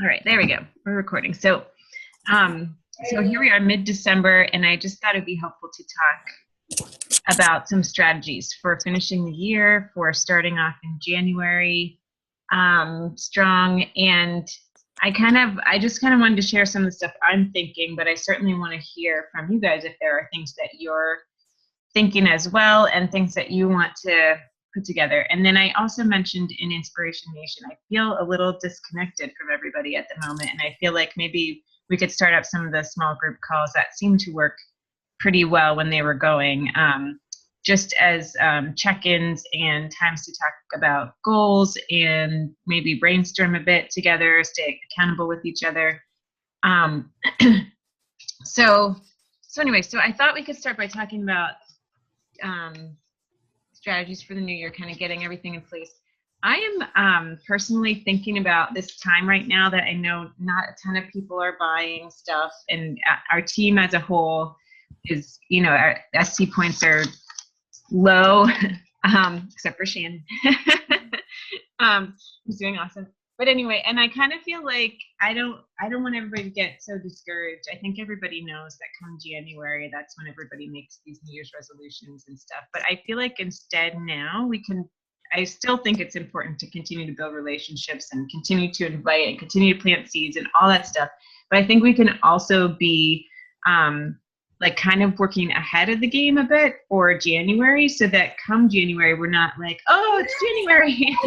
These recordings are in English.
All right, there we go. We're recording. So here we are mid-December, and I just thought it'd be helpful to talk about some strategies for finishing the year, for starting off in January strong. And I just kind of wanted to share some of the stuff I'm thinking, but I certainly want to hear from you guys if there are things that you're thinking as well and things that you want to put together. And then I also mentioned in Inspiration Nation, I feel a little disconnected from everybody at the moment. And I feel like maybe we could start up some of the small group calls that seemed to work pretty well when they were going, just as check-ins and times to talk about goals and maybe brainstorm a bit together, stay accountable with each other. So anyway, so I thought we could start by talking about strategies for the new year, kind of getting everything in place. I am personally thinking about this time right now that I know not a ton of people are buying stuff, and our team as a whole is, our SC points are low, except for Shannon, who's doing awesome. But anyway, and I kind of feel like I don't want everybody to get so discouraged. I think everybody knows that come January, that's when everybody makes these New Year's resolutions and stuff. But I feel like instead now I still think it's important to continue to build relationships and continue to invite and continue to plant seeds and all that stuff. But I think we can also be like kind of working ahead of the game a bit for January, so that come January, we're not like, oh, it's January.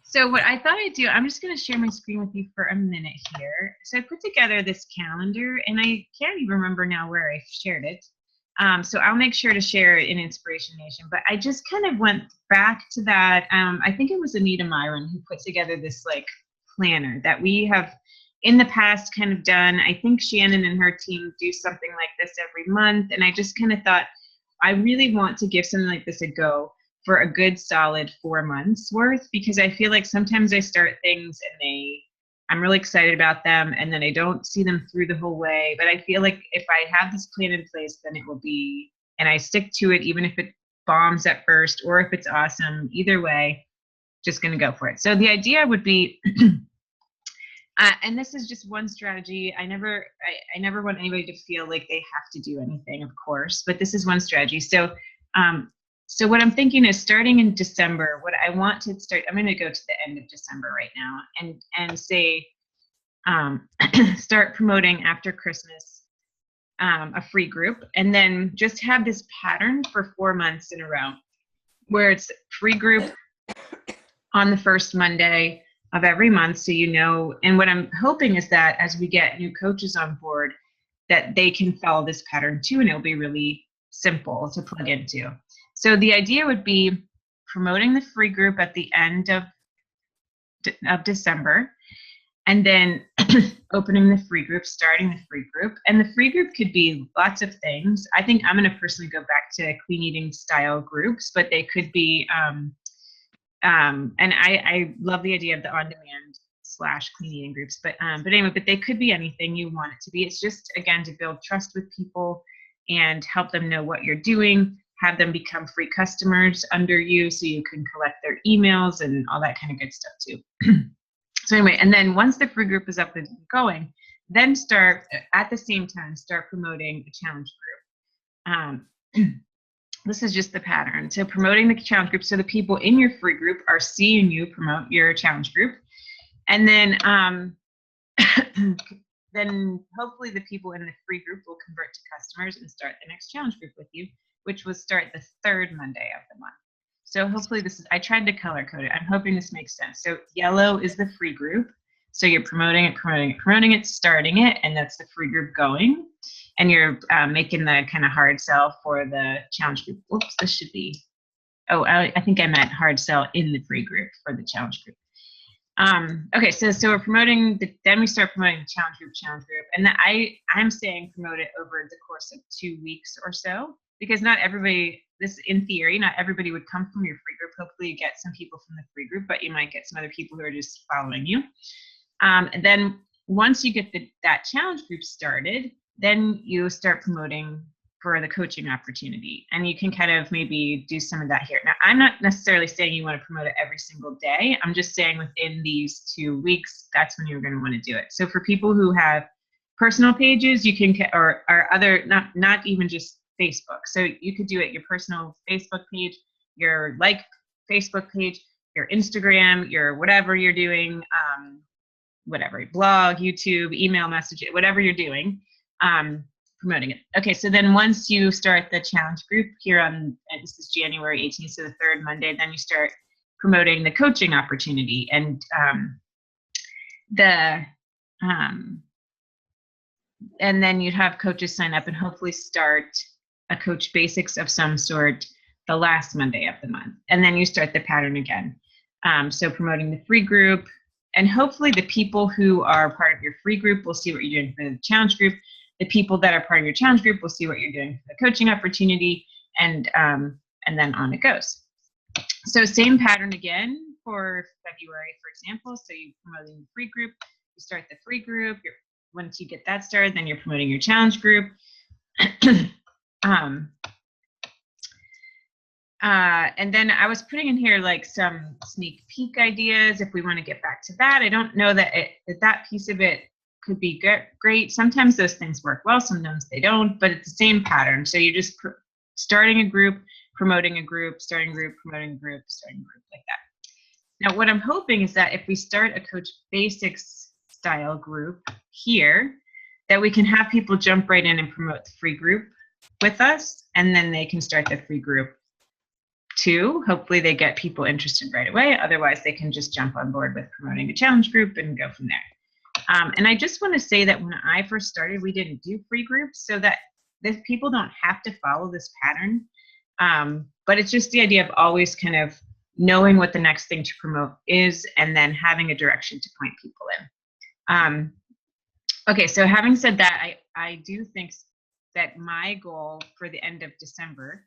So what I thought I'd do, I'm just going to share my screen with you for a minute here. So I put together this calendar, and I can't even remember now where I shared it. So I'll make sure to share it in Inspiration Nation. But I just kind of went back to that. I think it was Anita Myron who put together this like planner that we have in the past kind of done. I think Shannon and her team do something like this every month. And I just kind of thought, I really want to give something like this a go for a good solid 4 months worth, because I feel like sometimes I start things and I'm really excited about them, and then I don't see them through the whole way. But I feel like if I have this plan in place, then it will be, and I stick to it, even if it bombs at first or if it's awesome, either way, just going to go for it. So the idea would be, and this is just one strategy. I never want anybody to feel like they have to do anything, of course, but this is one strategy. So what I'm thinking is, starting in December, what I want to start, I'm going to go to the end of December right now and say, start promoting after Christmas, a free group, and then just have this pattern for 4 months in a row where it's free group on the first Monday of every month. So, and what I'm hoping is that as we get new coaches on board, that they can follow this pattern too, and it'll be really simple to plug into. So the idea would be promoting the free group at the end of December, and then opening the free group, starting the free group. And the free group could be lots of things. I think I'm going to personally go back to clean eating style groups, but they could be, and I love the idea of the on-demand / clean eating groups, but anyway, but they could be anything you want it to be. It's just, again, to build trust with people and help them know what you're doing, have them become free customers under you so you can collect their emails and all that kind of good stuff too. So anyway, and then once the free group is up and going, then at the same time, start promoting a challenge group. This is just the pattern. So promoting the challenge group, so the people in your free group are seeing you promote your challenge group. And then then hopefully the people in the free group will convert to customers and start the next challenge group with you, which will start the third Monday of the month. So hopefully I tried to color code it. I'm hoping this makes sense. So yellow is the free group. So you're promoting it, starting it, and that's the free group going. And you're making the kind of hard sell for the challenge group. Whoops, this should be, I think I meant hard sell in the free group for the challenge group. Okay, so we're promoting, then we start promoting the challenge group. And I'm saying promote it over the course of 2 weeks or so, because not everybody, in theory, not everybody would come from your free group. Hopefully you get some people from the free group, but you might get some other people who are just following you. And then once you get that challenge group started, then you start promoting for the coaching opportunity. And you can kind of maybe do some of that here. Now, I'm not necessarily saying you want to promote it every single day. I'm just saying within these 2 weeks, that's when you're going to want to do it. So for people who have personal pages, you can, or other, not even just Facebook. So you could do it your personal Facebook page, your Facebook page, your Instagram, your whatever you're doing, whatever, blog, YouTube, email message, whatever you're doing, promoting it. Okay, so then once you start the challenge group here on, this is January 18th, so the third Monday, then you start promoting the coaching opportunity. And and then you'd have coaches sign up and hopefully start a Coach Basics of some sort the last Monday of the month. And then you start the pattern again. So promoting the free group, and hopefully the people who are part of your free group will see what you're doing for the challenge group. The people that are part of your challenge group will see what you're doing for the coaching opportunity, and then on it goes. So same pattern again for February, for example. So you're promoting the free group, you start the free group. Once you get that started, then you're promoting your challenge group. And then I was putting in here like some sneak peek ideas if we want to get back to that. I don't know that that piece of it could be great. Sometimes those things work well, sometimes they don't, but it's the same pattern. So you're just starting a group, promoting a group, starting a group, promoting a group, starting a group, like that. Now, what I'm hoping is that if we start a Coach Basics style group here, that we can have people jump right in and promote the free group with us, and then they can start the free group too. Hopefully they get people interested right away. Otherwise, they can just jump on board with promoting a challenge group and go from there. And I just want to say that when I first started, we didn't do free groups, so that people don't have to follow this pattern. But it's just the idea of always kind of knowing what the next thing to promote is, and then having a direction to point people in. Okay, so having said that, I do think that my goal for the end of December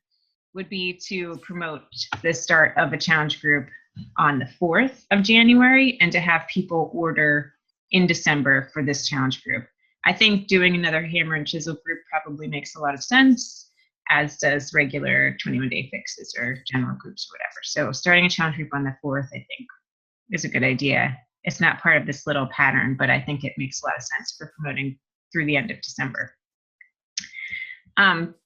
would be to promote the start of a challenge group on the 4th of January, and to have people order in December for this challenge group. I think doing another hammer and chisel group probably makes a lot of sense, as does regular 21-day fixes or general groups or whatever. So starting a challenge group on the 4th, I think, is a good idea. It's not part of this little pattern, but I think it makes a lot of sense for promoting through the end of December.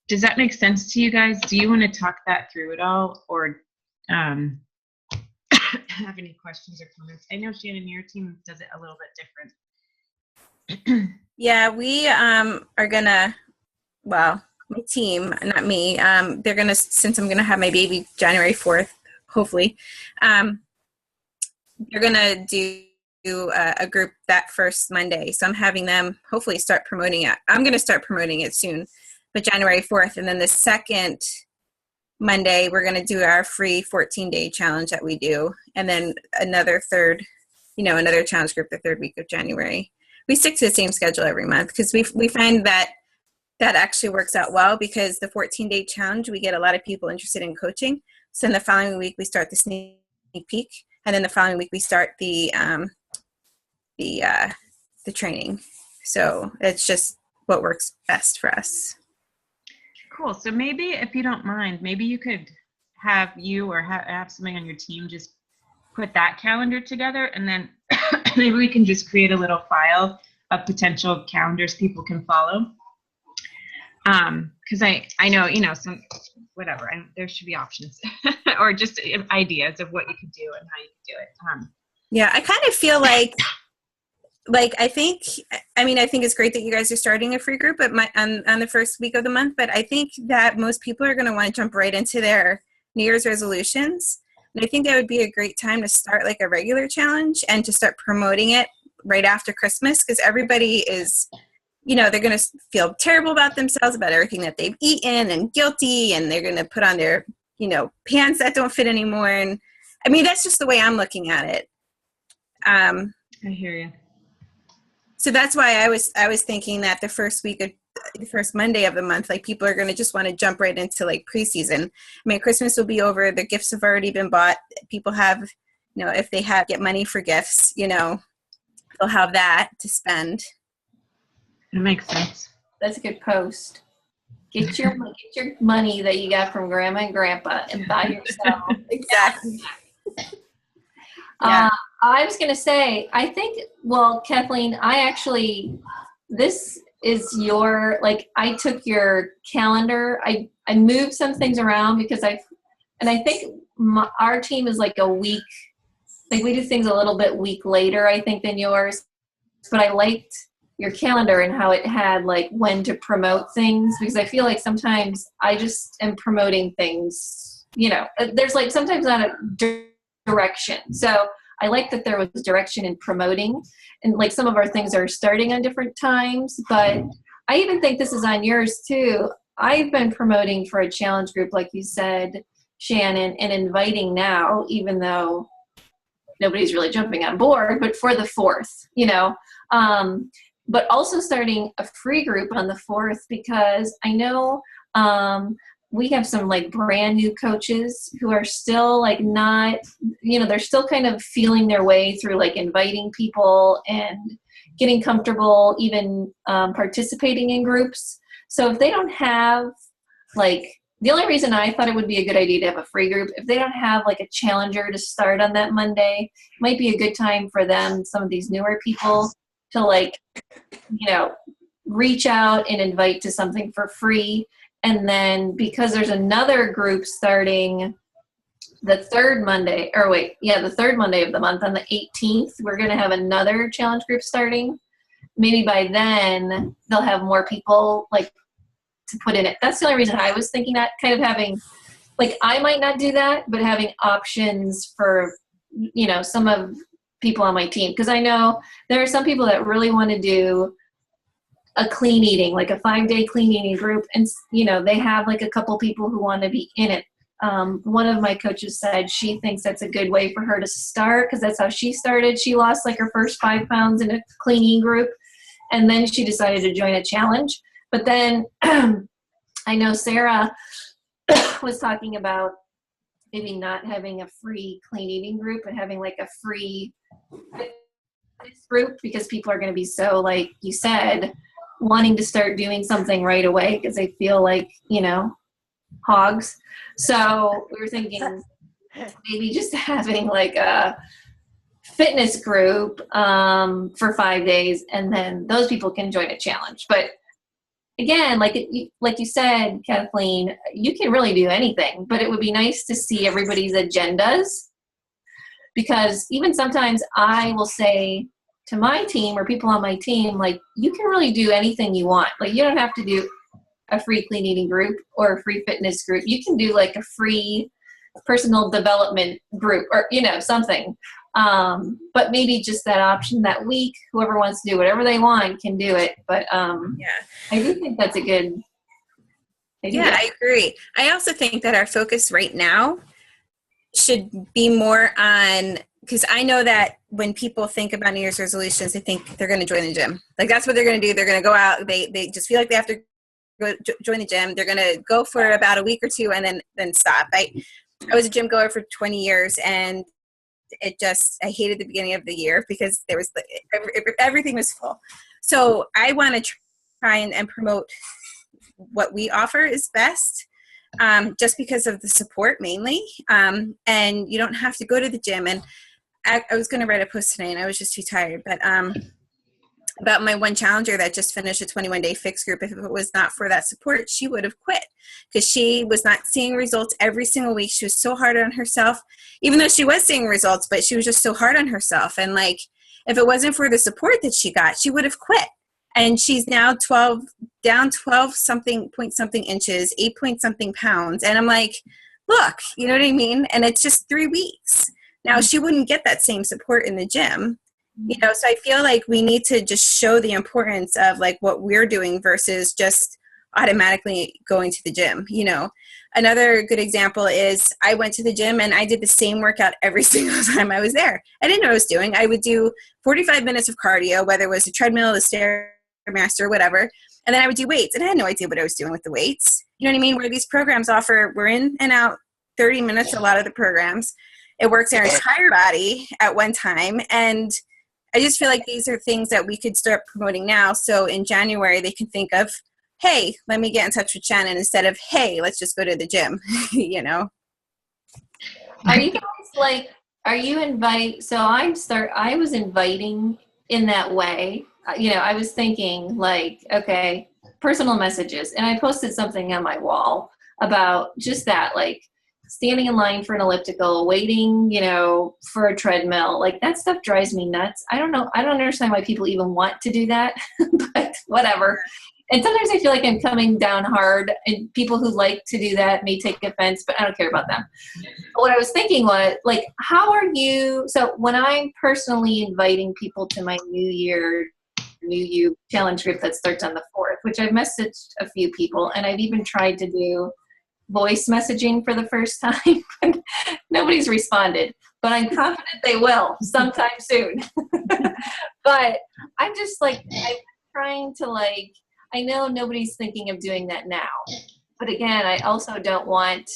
Does that make sense to you guys? Do you want to talk that through at all, or have any questions or comments? I know, Shannon, your team does it a little bit different. Yeah, we are gonna, well, my team, not me, they're gonna, since I'm gonna have my baby January 4th, hopefully, they're gonna do a group that first Monday. So I'm having them hopefully start promoting it. I'm gonna start promoting it soon, but January 4th, and then the second Monday, we're going to do our free 14-day challenge that we do. And then another another challenge group the third week of January. We stick to the same schedule every month because we find that actually works out well, because the 14-day challenge, we get a lot of people interested in coaching. So in the following week, we start the sneak peek. And then the following week, we start the training. So it's just what works best for us. Cool. So maybe, if you don't mind, maybe you could have you or have somebody on your team just put that calendar together, and then maybe we can just create a little file of potential calendars people can follow. Because I know, some, whatever, there should be options or just ideas of what you could do and how you could do it. Yeah, I kind of feel like I think it's great that you guys are starting a free group on the first week of the month, but I think that most people are going to want to jump right into their New Year's resolutions. And I think that would be a great time to start like a regular challenge and to start promoting it right after Christmas, because everybody is, they're going to feel terrible about themselves, about everything that they've eaten, and guilty, and they're going to put on their, pants that don't fit anymore. And I mean, that's just the way I'm looking at it. I hear you. So that's why I was thinking that the first Monday of the month, like, people are going to just want to jump right into like preseason. I mean, Christmas will be over. The gifts have already been bought. People have, if they get money for gifts, they'll have that to spend. It makes sense. That's a good post. Get your money that you got from grandma and grandpa and buy yourself. Exactly. Yeah. I was going to say, I think, well, Kathleen, this is your, like, I took your calendar. I moved some things around because I think our team is like a week, like we do things a little bit week later, I think, than yours. But I liked your calendar and how it had like when to promote things, because I feel like sometimes I just am promoting things, there's like sometimes not a direction. So I like that there was direction in promoting, and like some of our things are starting on different times, but I even think this is on yours too. I've been promoting for a challenge group, like you said, Shannon, and inviting now, even though nobody's really jumping on board, but for the 4th, but also starting a free group on the 4th, because I know we have some like brand new coaches who are still like not, they're still kind of feeling their way through like inviting people and getting comfortable even participating in groups. So if they don't have like, the only reason I thought it would be a good idea to have a free group, if they don't have like a challenger to start on that Monday, it might be a good time for them, some of these newer people, to like, reach out and invite to something for free. And then because there's another group starting the third Monday of the month on the 18th, we're going to have another challenge group starting. Maybe by then they'll have more people like to put in it. That's the only reason I was thinking that, kind of having, like, I might not do that, but having options for, some of people on my team. Because I know there are some people that really want to do a clean eating, like a 5-day clean eating group. And, they have like a couple people who want to be in it. One of my coaches said she thinks that's a good way for her to start, because that's how she started. She lost like her first 5 pounds in a clean eating group, and then she decided to join a challenge. But then I know Sarah was talking about maybe not having a free clean eating group, but having like a free fitness group, because people are going to be so, like you said, wanting to start doing something right away because they feel like, hogs. So we were thinking maybe just having like a fitness group for 5 days, and then those people can join a challenge. But again, like you said, Kathleen, you can really do anything, but it would be nice to see everybody's agendas, because even sometimes I will say to my team or people on my team, like, you can really do anything you want. Like, you don't have to do a free clean eating group or a free fitness group. You can do like a free personal development group or, something. But maybe just that option that week, whoever wants to do whatever they want can do it. But I do think that's a good idea. Yeah, I agree. I also think that our focus right now should be more on, because I know that when people think about New Year's resolutions, they think they're going to join the gym. Like, that's what they're going to do. They're going to go out. They just feel like they have to go join the gym. They're going to go for about a week or two and then stop. I was a gym goer for 20 years, and I hated the beginning of the year because there was everything was full. So I want to try and promote what we offer is best, just because of the support mainly. And you don't have to go to the gym. And I was going to write a post today, and I was just too tired. But about my one challenger that just finished a 21-day fix group, if it was not for that support, she would have quit, because she was not seeing results every single week. She was so hard on herself, even though she was seeing results, but she was just so hard on herself. And like, if it wasn't for the support that she got, she would have quit. And she's now down 12 something point something inches, 8 point something pounds. And I'm like, look, you know what I mean? And it's just 3 weeks. Now, she wouldn't get that same support in the gym. So I feel like we need to just show the importance of like what we're doing versus just automatically going to the gym. Another good example is I went to the gym and I did the same workout every single time I was there. I didn't know what I was doing. I would do 45 minutes of cardio, whether it was a treadmill, a Stairmaster, whatever. And then I would do weights, and I had no idea what I was doing with the weights. You know what I mean? Where these programs offer, we're in and out 30 minutes, a lot of the programs. It works our entire body at one time. And I just feel like these are things that we could start promoting now. So in January, they can think of, hey, let me get in touch with Shannon instead of, hey, let's just go to the gym, you know? Are you guys like, are you so I was inviting in that way. I was thinking like, okay, personal messages. And I posted something on my wall about just that, like standing in line for an elliptical, waiting, for a treadmill. Like that stuff drives me nuts. I don't know. I don't understand why people even want to do that, but whatever. And sometimes I feel like I'm coming down hard, and people who like to do that may take offense, but I don't care about them. But what I was thinking was, like, how are you? So when I'm personally inviting people to my New You challenge group that starts on the 4th, which I've messaged a few people, and I've even tried to do voice messaging for the first time. Nobody's responded, but I'm confident they will sometime soon. But I'm just like, I'm trying to like, I know nobody's thinking of doing that now, but again, I also don't want,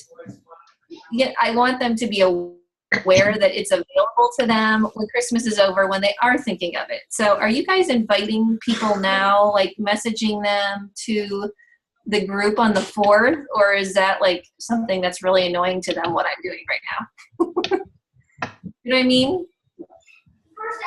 I want them to be aware that it's available to them when Christmas is over, when they are thinking of it. So are you guys inviting people now, like messaging them to the group on the 4th, or is that like something that's really annoying to them, what I'm doing right now? You know what I mean?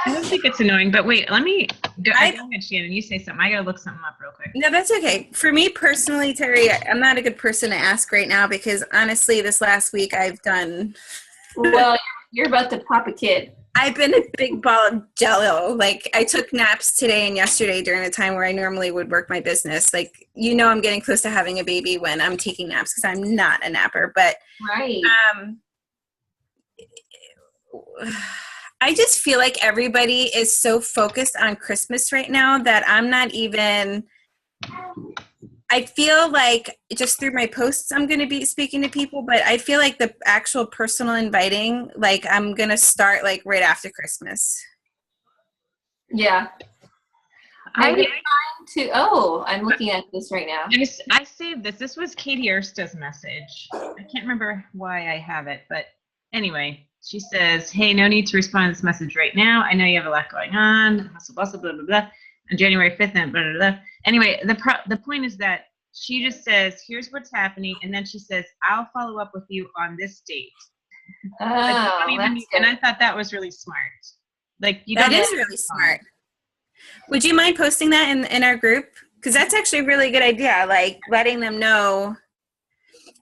I don't think it's annoying, but wait, let me go ahead, Shannon. You say something. I gotta look something up real quick. No, that's okay. For me personally, Terry, I'm not a good person to ask right now because honestly, this last week I've done. Well, you're about to pop a kid. I've been a big ball of jello. Like I took naps today and yesterday during a time where I normally would work my business. Like, I'm getting close to having a baby when I'm taking naps because I'm not a napper, but right. I just feel like everybody is so focused on Christmas right now that I'm not even, I feel like just through my posts, I'm going to be speaking to people, but I feel like the actual personal inviting, like I'm going to start like right after Christmas. Yeah. I'm looking at this right now. I saved this. This was Katie Ersta's message. I can't remember why I have it, but anyway. She says, hey, no need to respond to this message right now. I know you have a lot going on. Hustle, bustle, blah, blah, blah. On January 5th, and blah, blah, blah. Anyway, the point is that she just says, here's what's happening. And then she says, I'll follow up with you on this date. And I thought that was really smart. Like that is really smart. Would you mind posting that in our group? Because that's actually a really good idea. Like letting them know.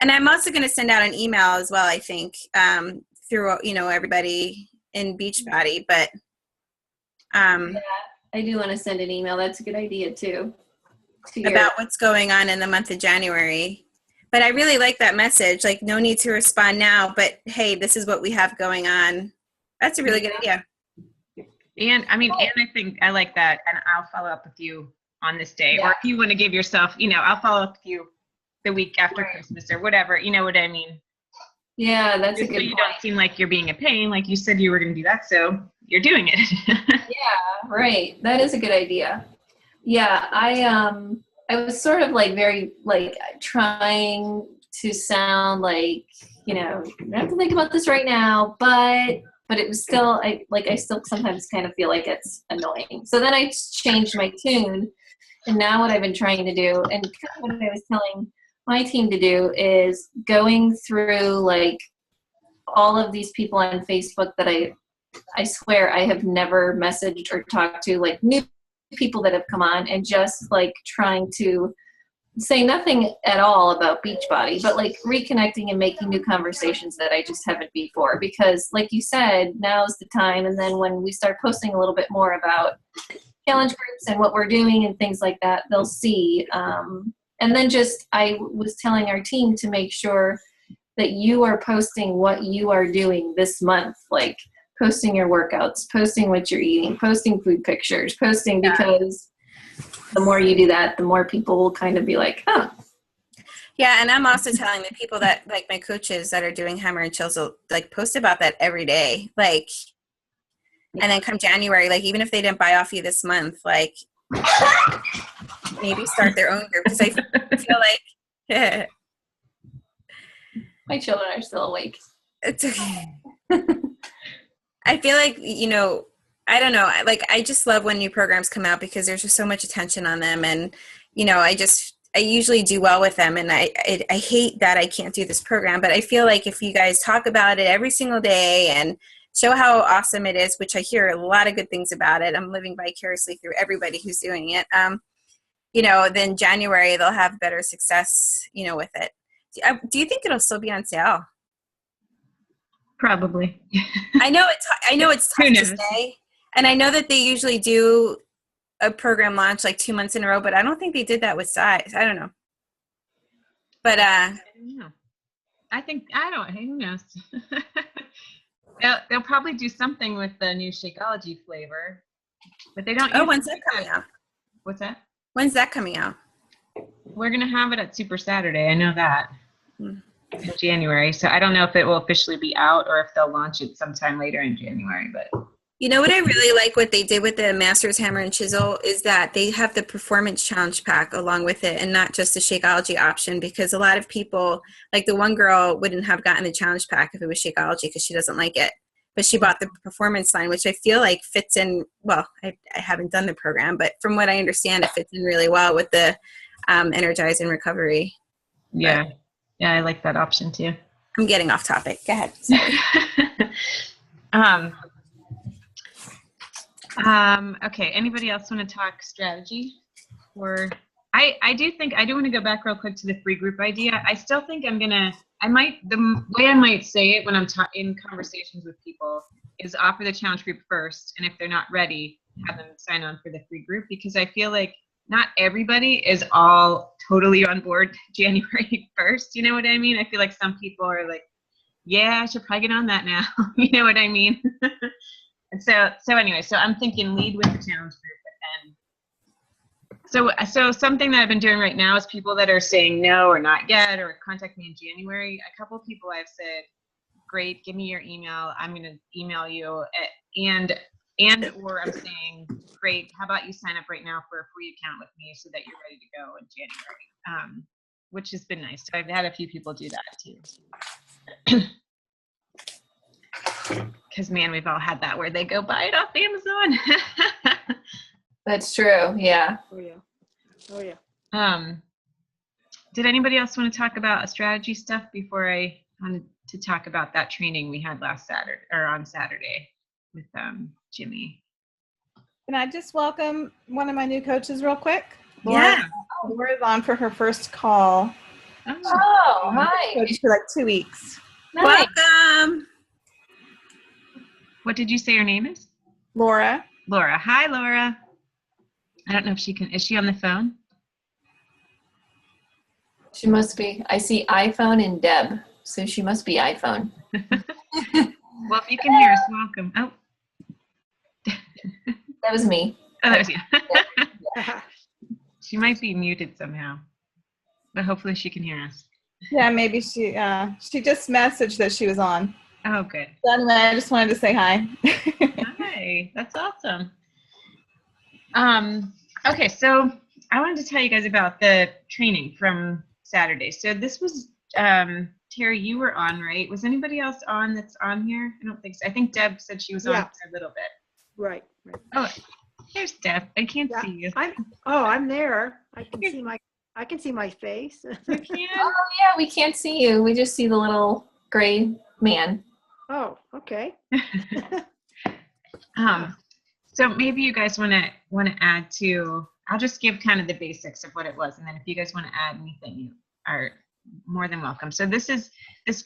And I'm also going to send out an email as well, I think. Through everybody in Beachbody, but yeah, I do want to send an email. That's a good idea too. About what's going on in the month of January. But I really like that message. Like, no need to respond now, but hey, this is what we have going on. That's a really good idea. And I think I like that. And I'll follow up with you on this day, or if you want to give yourself, I'll follow up with you the week after Christmas or whatever. You know what I mean? Yeah, that's a good point. You don't seem like you're being a pain, like you said you were going to do that, so you're doing it. Yeah, right. That is a good idea. Yeah, I was sort of like very like trying to sound like, I have to think about this right now, but it was still I still sometimes kind of feel like it's annoying. So then I changed my tune, and now what I've been trying to do, and kind of what I was telling my team to do, is going through like all of these people on Facebook that I swear I have never messaged or talked to, like new people that have come on, and just like trying to say nothing at all about Beachbody, but like reconnecting and making new conversations that I just haven't before. Because like you said, now's the time. And then when we start posting a little bit more about challenge groups and what we're doing and things like that, they'll see. And then I was telling our team to make sure that you are posting what you are doing this month, like posting your workouts, posting what you're eating, posting food pictures, because the more you do that, the more people will kind of be like, oh. Yeah, and I'm also telling the people that, like my coaches that are doing Hammer and Chills, like post about that every day. Like, and then come January, like even if they didn't buy off you this month, like maybe start their own group, because I feel like my children are still awake. It's okay. I feel like, I don't know, like I just love when new programs come out because there's just so much attention on them, and I I usually do well with them, and I hate that I can't do this program, but I feel like if you guys talk about it every single day and show how awesome it is, which I hear a lot of good things about it. I'm living vicariously through everybody who's doing it. Then January they'll have better success, with it. Do you think it'll still be on sale? Probably. I know it's tough to say, and I know that they usually do a program launch like 2 months in a row, but I don't think they did that with Size. I don't know. But I don't know. Who knows? They'll probably do something with the new Shakeology flavor, but they don't. Oh, when's that coming out? What's that? When's that coming out? We're gonna have it at Super Saturday. I know that. In January. So I don't know if it will officially be out or if they'll launch it sometime later in January, but. You know what I really like what they did with the Masters Hammer and Chisel is that they have the Performance Challenge Pack along with it and not just the Shakeology option, because a lot of people, like the one girl wouldn't have gotten the Challenge Pack if it was Shakeology because she doesn't like it. But she bought the Performance line, which I feel like fits in, well, I haven't done the program, but from what I understand, it fits in really well with the Energize and Recovery. Yeah. Yeah, I like that option too. I'm getting off topic. Go ahead. Okay. Anybody else want to talk strategy? Or I do want to go back real quick to the free group idea. I still think the way I might say it when I'm in conversations with people is offer the challenge group first. And if they're not ready, have them sign on for the free group, because I feel like not everybody is all totally on board January 1st. You know what I mean? I feel like some people are like, yeah, I should probably get on that now. You know what I mean? And so anyway, so I'm thinking lead with the challenge group. And so something that I've been doing right now is people that are saying no or not yet or contact me in January. A couple of people I've said, great, give me your email. I'm going to email you. Or I'm saying, great, how about you sign up right now for a free account with me so that you're ready to go in January, which has been nice. So I've had a few people do that too. Because, man, we've all had that where they go buy it off Amazon. That's true, yeah. Oh, yeah. Did anybody else want to talk about strategy stuff before I wanted to talk about that training we had on Saturday with Jimmy? Can I just welcome one of my new coaches real quick? Yeah. Laura's on for her first call. Oh, hi. Coach for like 2 weeks. Nice. Welcome. What did you say your name is? Laura. Laura. Hi, Laura. I don't know if is she on the phone? She must be. I see iPhone and Deb, so she must be iPhone. Well, if you can hear us, welcome. Oh. That was me. Oh, that was you. She might be muted somehow, but hopefully she can hear us. Yeah, maybe she just messaged that she was on. Oh, good. So anyway, I just wanted to say hi. Hi, that's awesome. Okay, so I wanted to tell you guys about the training from Saturday. So this was, Terry, you were on, right? Was anybody else on that's on here? I don't think so. I think Deb said she was on for a little bit. Right. Oh, there's Deb. I can't see you. I'm there. I can see my face. You can? Oh, yeah, we can't see you. We just see the little gray man. Oh, okay. So maybe you guys want to add to. I'll just give kind of the basics of what it was, and then if you guys want to add anything, you are more than welcome. So this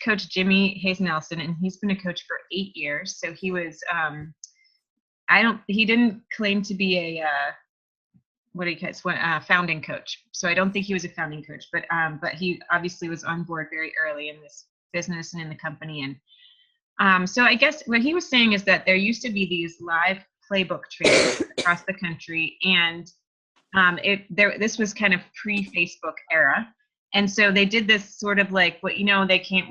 coach Jimmy Hayes Nelson, and he's been a coach for 8 years. So he was he didn't claim to be a founding coach. So I don't think he was a founding coach, but he obviously was on board very early in this business and in the company. And so I guess what he was saying is that there used to be these live playbook trainings across the country, and this was kind of pre-Facebook era. And so they did this sort of like they can't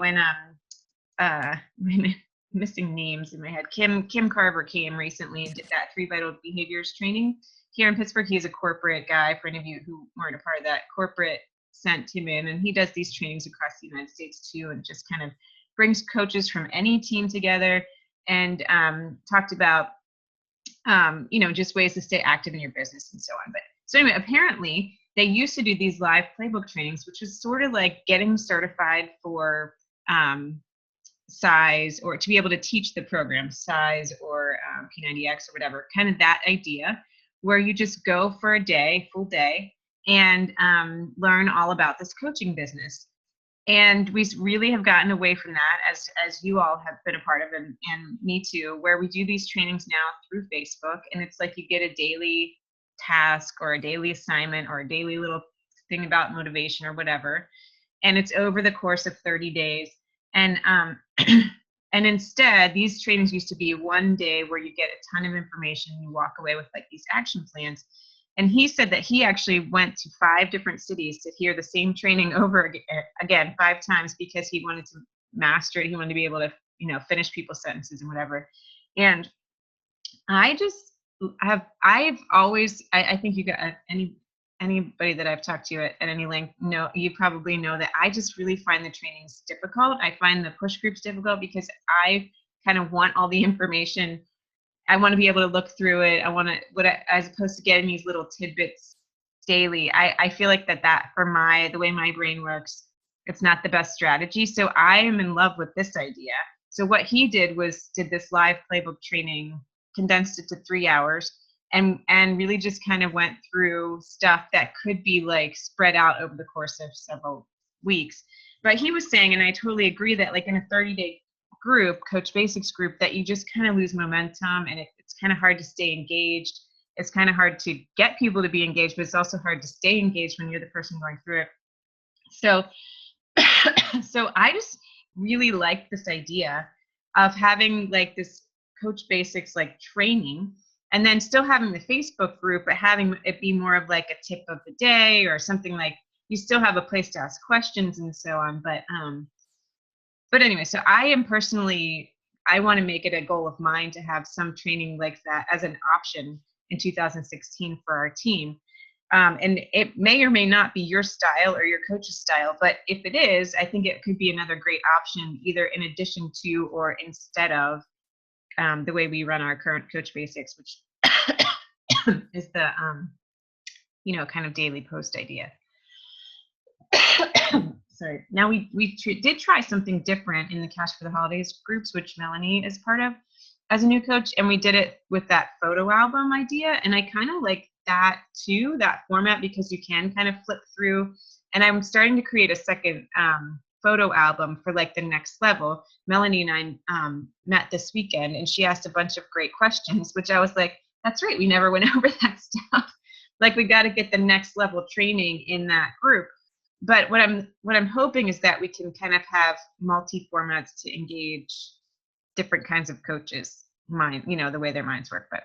missing names in my head. Kim Carver came recently and did that 3 Vital Behaviors training here in Pittsburgh. He's a corporate guy. For any of you who weren't a part of that, corporate sent him in, and he does these trainings across the United States too, and just kind of brings coaches from any team together and talked about just ways to stay active in your business and so on. But so anyway, apparently they used to do these live playbook trainings, which was sort of like getting certified for size, or to be able to teach the program size or P90X or whatever, kind of that idea, where you just go for a day, full day, and learn all about this coaching business. And we really have gotten away from that, as you all have been a part of, and me too, where we do these trainings now through Facebook, and it's like you get a daily task or a daily assignment or a daily little thing about motivation or whatever, and it's over the course of 30 days. And and instead, these trainings used to be one day where you get a ton of information, you walk away with like these action plans. And he said that he actually went to 5 different cities to hear the same training over again 5 times, because he wanted to master it. He wanted to be able to, finish people's sentences and whatever. And I think you got anybody that I've talked to at any length, you probably know that I just really find the trainings difficult. I find the push groups difficult because I kind of want all the information. I want to be able to look through it. As opposed to getting these little tidbits daily. I feel like that for the way my brain works, it's not the best strategy. So I am in love with this idea. So what he did this live playbook training, condensed it to 3 hours, and really just kind of went through stuff that could be like spread out over the course of several weeks. But he was saying, and I totally agree, that like in a 30-day group, Coach Basics group, that you just kind of lose momentum, and it's kind of hard to stay engaged. It's kind of hard to get people to be engaged, but it's also hard to stay engaged when you're the person going through it. So I just really like this idea of having like this Coach Basics like training, and then still having the Facebook group, but having it be more of like a tip of the day or something, like you still have a place to ask questions and so on. But anyway, so I want to make it a goal of mine to have some training like that as an option in 2016 for our team. And it may or may not be your style or your coach's style, but if it is, I think it could be another great option, either in addition to or instead of the way we run our current Coach Basics, which is the kind of daily post idea. Sorry. Now we did try something different in the Cash for the Holidays groups, which Melanie is part of as a new coach, and we did it with that photo album idea, and I kind of like that too, that format, because you can kind of flip through. And I'm starting to create a second photo album for like the next level. Melanie and I met this weekend, and she asked a bunch of great questions, which I was like, that's right, we never went over that stuff. Like, we got to get the next level training in that group. But what I'm hoping is that we can kind of have multi-formats to engage different kinds of coaches' mind, the way their minds work. But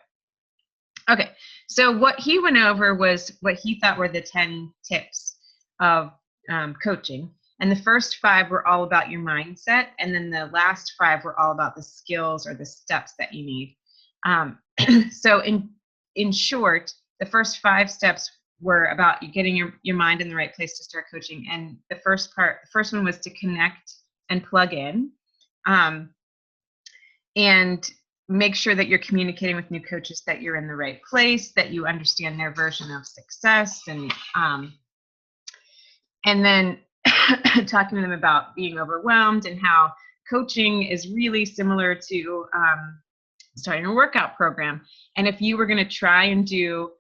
okay, so what he went over was what he thought were the 10 tips of coaching. And the first 5 were all about your mindset. And then the last 5 were all about the skills or the steps that you need. So in short, the first 5 steps were about you getting your mind in the right place to start coaching. And the first one was to connect and plug in, and make sure that you're communicating with new coaches that you're in the right place, that you understand their version of success, and then talking to them about being overwhelmed and how coaching is really similar to starting a workout program. And if you were going to try and do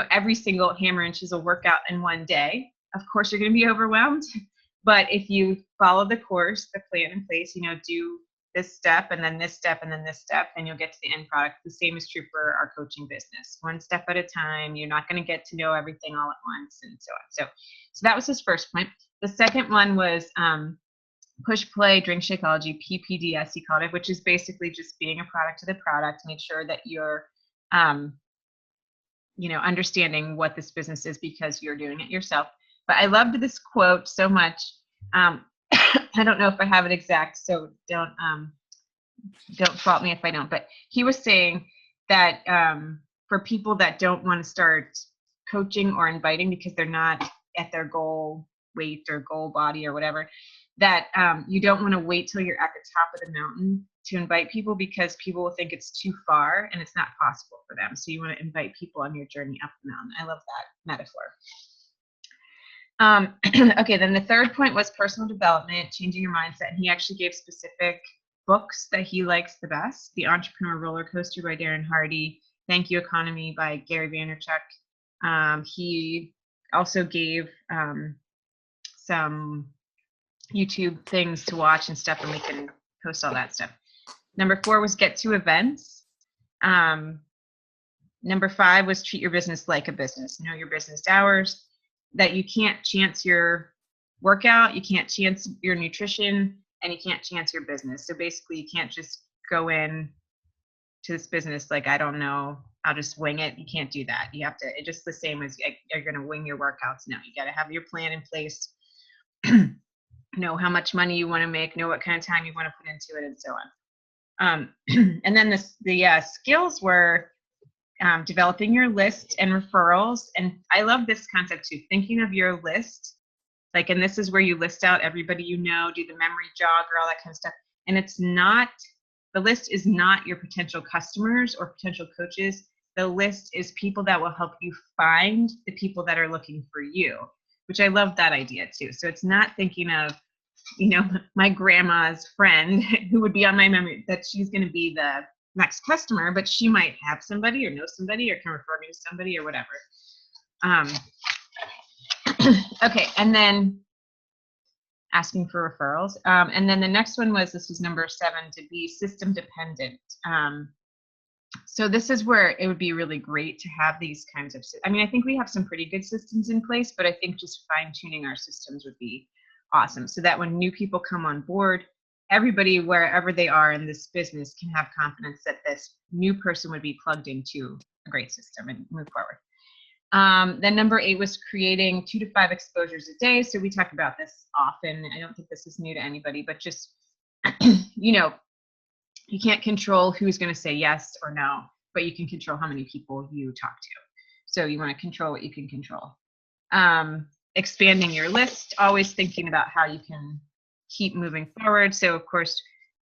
every single hammer and chisel workout in one day, of course you're going to be overwhelmed. But if you follow the course, the plan in place, do this step and then this step and then this step, and you'll get to the end product. The same is true for our coaching business. One step at a time. You're not going to get to know everything all at once, and so on. So that was his first point. The second one was push, play, drink Shakeology, PPDS, he called it, which is basically just being a product of the product. Make sure that you're understanding what this business is because you're doing it yourself. But I loved this quote so much. I don't know if I have it exact, so don't fault me if I don't. But he was saying that for people that don't want to start coaching or inviting because they're not at their goal weight or goal body or whatever, that you don't want to wait till you're at the top of the mountain to invite people, because people will think it's too far and it's not possible for them. So you want to invite people on your journey up the mountain. I love that metaphor. Okay, then the third point was personal development, changing your mindset. And he actually gave specific books that he likes the best. The Entrepreneur Roller Coaster by Darren Hardy, Thank You Economy by Gary Vaynerchuk. He also gave some YouTube things to watch and stuff, and we can post all that stuff. Number 4 was get to events. Number 5 was treat your business like a business. Know your business hours, that you can't chance your workout, you can't chance your nutrition, and you can't chance your business. So basically you can't just go in to this business like, I don't know, I'll just wing it. You can't do that. You have to, it's just the same as you're going to wing your workouts. No, you got to have your plan in place, know how much money you want to make, know what kind of time you want to put into it, and so on. And then the skills were developing your list and referrals. And I love this concept too, thinking of your list. Like, and this is where you list out everybody you know, do the memory jog or all that kind of stuff. And it's not, the list is not your potential customers or potential coaches. The list is people that will help you find the people that are looking for you, which I love that idea too. So it's not thinking of, you know, my grandma's friend who would be on my memory, that she's going to be the next customer, but she might have somebody or know somebody or can refer me to somebody or whatever. Okay, and then asking for referrals. And then the next one was, this was number 7, to be system dependent. So this is where it would be really great to have these kinds of, I mean, I think we have some pretty good systems in place, but I think just fine tuning our systems would be awesome, so that when new people come on board, everybody, wherever they are in this business, can have confidence that this new person would be plugged into a great system and move forward. Then number 8 was creating 2 to 5 exposures a day. So we talk about this often. I don't think this is new to anybody, but just, you know, you can't control who's going to say yes or no, but you can control how many people you talk to. So you want to control what you can control. Expanding your list, always thinking about how you can keep moving forward. So of course,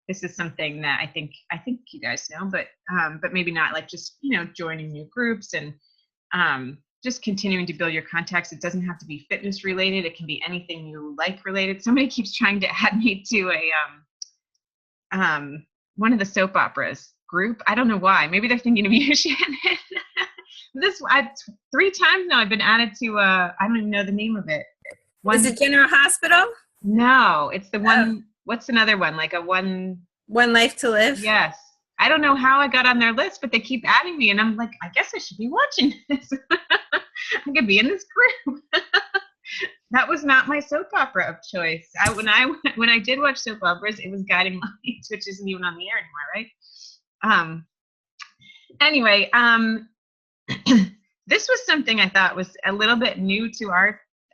this is something that I think you guys know, but maybe not, like just, you know, joining new groups and just continuing to build your contacts. It doesn't have to be fitness related. It can be anything you like related. Somebody keeps trying to add me to a one of the soap operas group. I don't know why. Maybe they're thinking of you, Shannon. This 3 times now I've been added to I don't even know the name of it. Is it General Hospital? No, it's the one. What's another one? Like a One Life to Live? Yes. I don't know how I got on their list, but they keep adding me, and I'm like, I guess I should be watching this. I could be in this group. That was not my soap opera of choice. When I did watch soap operas, it was Guiding Lights, which isn't even on the air anymore, right? Anyway, this was something I thought was a little bit new to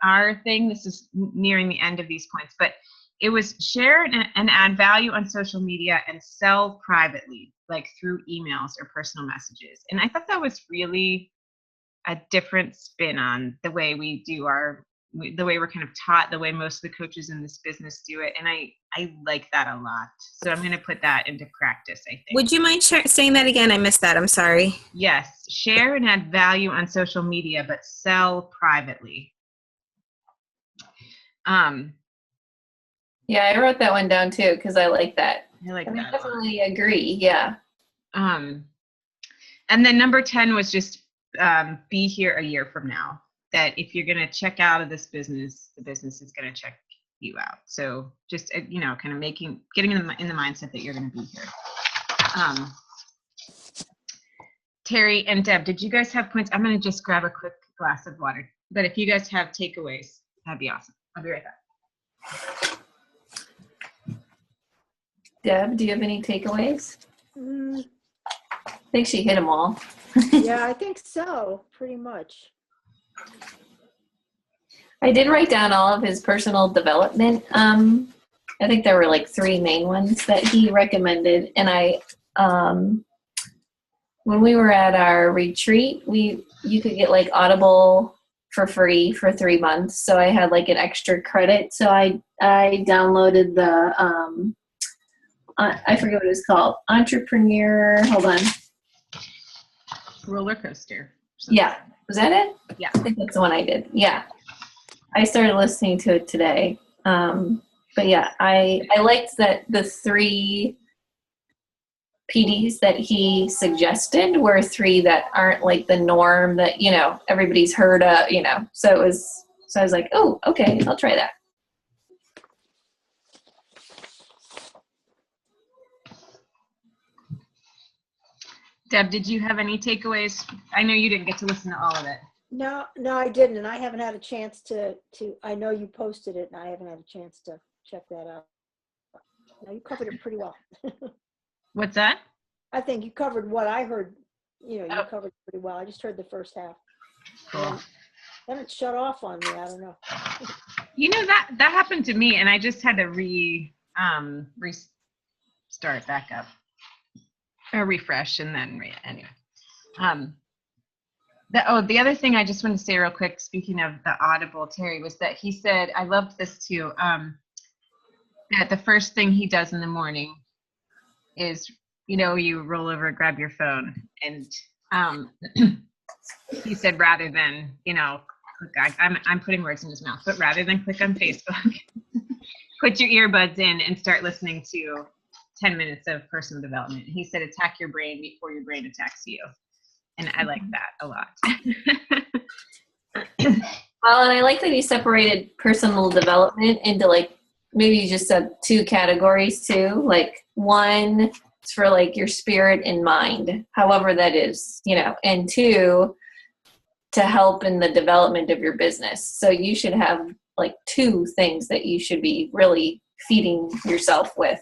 our thing. This is nearing the end of these points, but it was share and add value on social media and sell privately, like through emails or personal messages. And I thought that was really a different spin on the way we do the way we're kind of taught, the way most of the coaches in this business do it. And I like that a lot. So I'm going to put that into practice, I think. Would you mind saying that again? I missed that. I'm sorry. Yes. Share and add value on social media, but sell privately. Yeah, I wrote that one down too because I like that. I like I that. definitely agree. Yeah. And then number 10 was just be here a year from now. That if you're going to check out of this business, the business is going to check you out. So just, you know, kind of getting in the mindset that you're going to be here. Terry and Deb, did you guys have points? I'm going to just grab a quick glass of water. But if you guys have takeaways, that'd be awesome. I'll be right back. Deb, do you have any takeaways? Mm, I think she hit them all. yeah, I think so, pretty much. I did write down all of his personal development. I think there were like 3 main ones that he recommended. And I, when we were at our retreat, you could get like Audible for free for 3 months. So I had like an extra credit. So I downloaded the, I forget what it's called. Entrepreneur, hold on. Roller coaster. Yeah. Was that it? Yeah. I think that's the one I did. Yeah. I started listening to it today. But yeah, I liked that the 3 PDs that he suggested were 3 that aren't like the norm that, everybody's heard of, so I was like, oh, okay, I'll try that. Deb, did you have any takeaways? I know you didn't get to listen to all of it. No, I didn't, and I haven't had a chance to, I know you posted it, and I haven't had a chance to check that out. No, you covered it pretty well. What's that? I think you covered what I heard, you Oh. covered it pretty well. I just heard the first half. Cool. Then it shut off on me, I don't know. That happened to me, and I just had to restart back up, or refresh, and then anyway. The other thing I just want to say real quick, speaking of the Audible, Terry, was that he said, I loved this too, that the first thing he does in the morning is, you roll over, grab your phone, and he said rather than, I'm putting words in his mouth, but rather than click on Facebook, put your earbuds in and start listening to 10 minutes of personal development. He said, attack your brain before your brain attacks you. And I like that a lot. Well, and I like that he separated personal development into maybe you just said 2 categories too. Like one is for your spirit and mind, however that is, and 2, to help in the development of your business. So you should have 2 things that you should be really feeding yourself with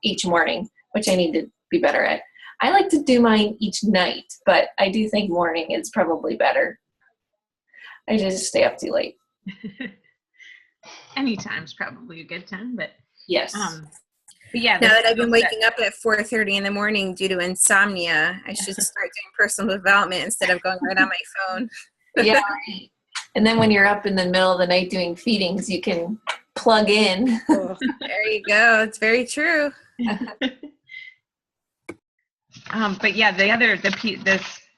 each morning, which I need to be better at. I like to do mine each night, but I do think morning is probably better. I just stay up too late. Anytime's probably a good time, but Yes. but yeah. Now that I've been waking up at 4:30 in the morning due to insomnia, I should start doing personal development instead of going right on my phone. Yeah. And then when you're up in the middle of the night doing feedings, you can plug in. Oh, There you go. It's very true. But yeah,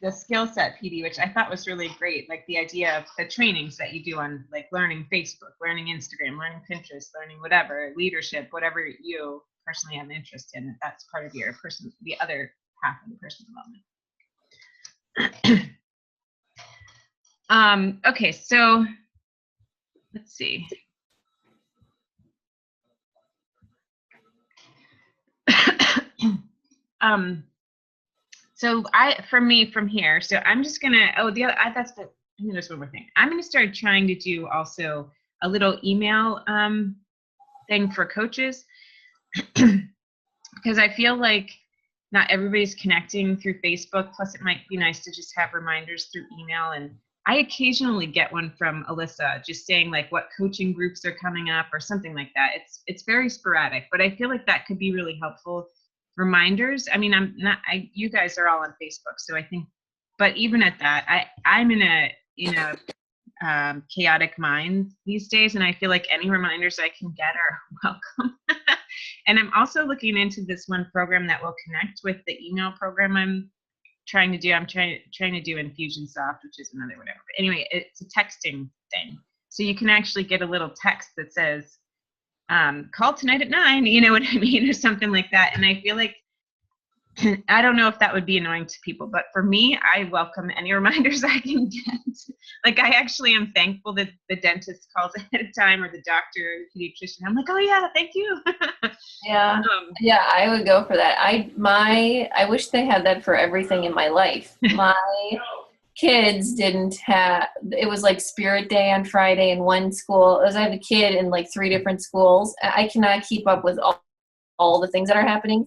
the skill set PD, which I thought was really great, like the idea of the trainings that you do on learning Facebook, learning Instagram, learning Pinterest, learning whatever, leadership, whatever you personally have an interest in, that's part of your the other half of the personal development. Okay, so let's see. So for me from here, so I'm just gonna, I think there's one more thing. I'm gonna start trying to do also a little email thing for coaches, because I feel like not everybody's connecting through Facebook. Plus it might be nice to just have reminders through email. And I occasionally get one from Alyssa just saying what coaching groups are coming up or something like that. It's very sporadic, but I feel like that could be really helpful. Reminders. I mean, you guys are all on Facebook, so I think, but even at that, I'm in a, chaotic mind these days, and I feel like any reminders I can get are welcome. And I'm also looking into this one program that will connect with the email program I'm trying to do. I'm trying to do Infusionsoft, which is another whatever. But anyway, it's a texting thing, so you can actually get a little text that says, call tonight at 9, you know what I mean, or something like that. And I feel like, I don't know if that would be annoying to people, but for me, I welcome any reminders I can get. I actually am thankful that the dentist calls ahead of time, or the doctor, or the pediatrician. I'm like, oh yeah, thank you. Yeah. Yeah, I would go for that. I wish they had that for everything in my life. My kids didn't have, it was Spirit Day on Friday in one school. I have a kid in 3 different schools. I cannot keep up with all the things that are happening.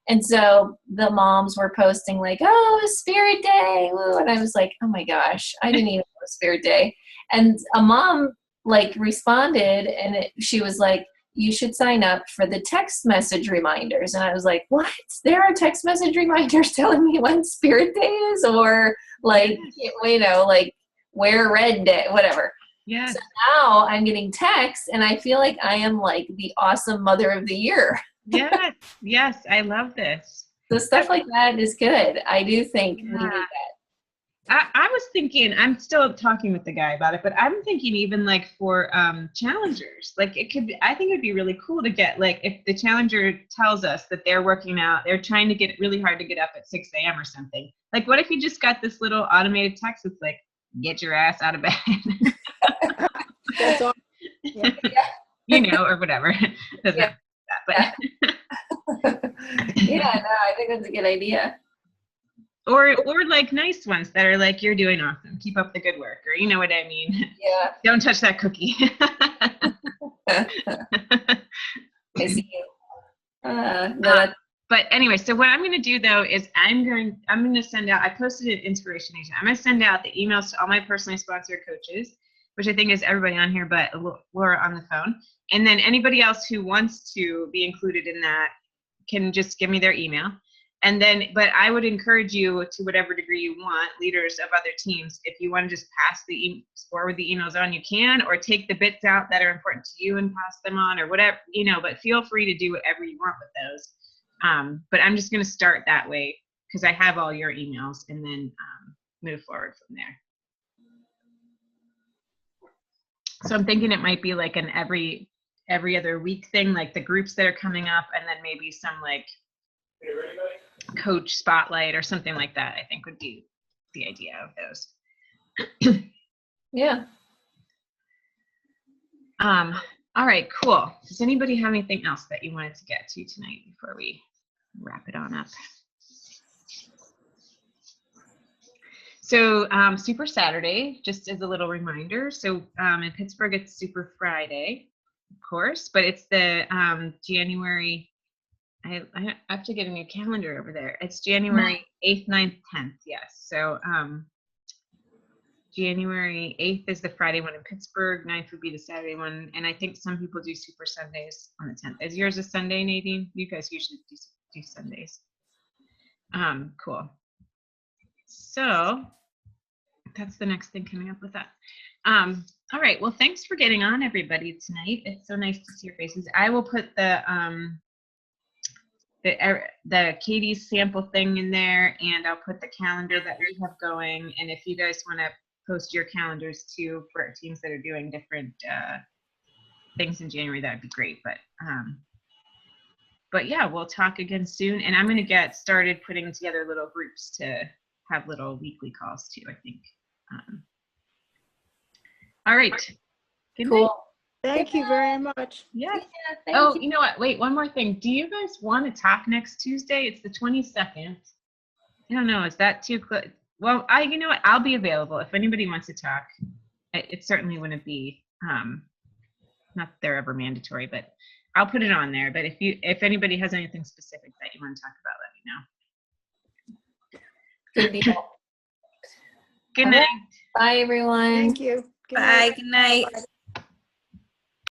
And so the moms were posting oh, it's Spirit Day. Woo. And I was like, oh my gosh, I didn't even know Spirit Day. And a mom responded, and she was like, you should sign up for the text message reminders. And I was like, what? There are text message reminders telling me when Spirit Day is, or wear red day, whatever. Yeah. So now I'm getting texts, and I feel like I am the awesome mother of the year. Yes, I love this. So stuff like that is good. I do think we need that. I was thinking, I'm still talking with the guy about it, but I'm thinking even like for challengers, like it could be, I think it'd be really cool to get, like, if the challenger tells us that they're working out, they're trying to get really hard to get up at 6 a.m. or something. Like, what if you just got this little automated text that's like, get your ass out of bed, That's all. Yeah. you know, or whatever. Doesn't Yeah. have to be that, but. Yeah, no, I think that's a good idea. Or like nice ones that are like, you're doing awesome, keep up the good work, or you know what I mean. Yeah. Don't touch that cookie. I see you. No, that's But anyway, so what I'm going to do though is I'm going to send out, I posted an inspiration agent. I'm going to send out the emails to all my personally sponsored coaches, which I think is everybody on here but Laura on the phone. And then anybody else who wants to be included in that can just give me their email. And then, but I would encourage you, to whatever degree you want, leaders of other teams, if you want to just pass forward the emails on, you can, or take the bits out that are important to you and pass them on, or whatever, you know, but feel free to do whatever you want with those. But I'm just going to start that way because I have all your emails, and then move forward from there. So I'm thinking it might be like an every other week thing, like the groups that are coming up, and then maybe some like coach spotlight or something like that, I think would be the idea of those. yeah. All right, cool. Does anybody have anything else that you wanted to get to tonight before we wrap it on up? So Super Saturday, just as a little reminder. So in Pittsburgh, it's Super Friday, of course, but it's the January, I have to get a new calendar over there. It's January 8th, 9th, 10th, yes. So January 8th is the Friday one in Pittsburgh, 9th would be the Saturday one, and I think some people do Super Sundays on the 10th. Is yours a Sunday, Nadine? You guys usually do Sundays. Cool. So that's the next thing coming up with that. All right, well, thanks for getting on, everybody, tonight. It's so nice to see your faces. I will put the Katie's sample thing in there, and I'll put the calendar that we have going. And if you guys want to post your calendars too for teams that are doing different things in January, that would be great. But yeah, we'll talk again soon. And I'm going to get started putting together little groups to have little weekly calls too, I think. All right. Good night. Cool. Thank you very much. Yes. Yeah, thank Oh, you. you know what? Wait, one more thing. Do you guys want to talk next Tuesday? It's the 22nd. I don't know. Is that too close? Well, you know what? I'll be available if anybody wants to talk. It certainly wouldn't be, not that they're ever mandatory, but I'll put it on there. But if anybody has anything specific that you want to talk about, let me know. Good deal. Good night. Bye, everyone. Thank you. Good Bye. night. Good night.